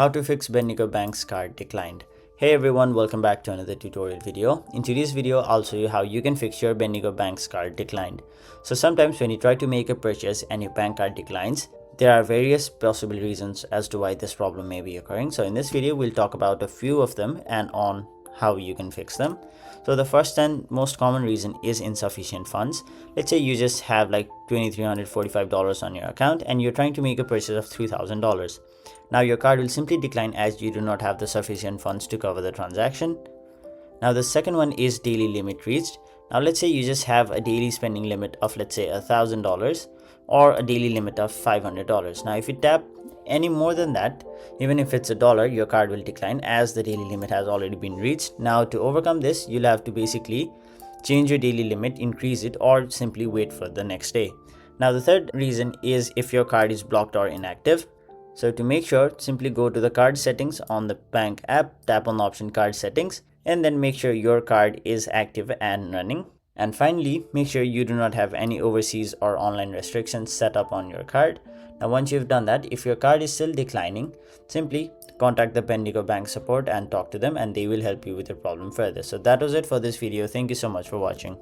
How to fix Bendigo Bank's card declined. Hey everyone, welcome back to another tutorial video. In today's video, I'll show you how you can fix your Bendigo Bank's card declined. So sometimes when you try to make a purchase and your bank card declines, there are various possible reasons as to why this problem may be occurring. So in this video, we'll talk about a few of them and on how you can fix them. So the first and most common reason is insufficient funds. Let's say you just have like $2,345 on your account and you're trying to make a purchase of $3,000. Now your card will simply decline as you do not have the sufficient funds to cover the transaction. Now the second one is daily limit reached. Now let's say you just have a daily spending limit of let's say $1,000 or a daily limit of $500. Now if you tap any more than that, even if it's $1, your card will decline as the daily limit has already been reached. Now to overcome this, you'll have to basically change your daily limit, increase it, or simply wait for the next day. Now the third reason is if your card is blocked or inactive. So to make sure, simply go to the card settings on the bank app, tap on the option card settings, and then make sure your card is active and running. And finally, make sure you do not have any overseas or online restrictions set up on your card. Now once you've done that, if your card is still declining, simply contact the Bendigo Bank support and talk to them and they will help you with your problem further. So that was it for this video. Thank you so much for watching.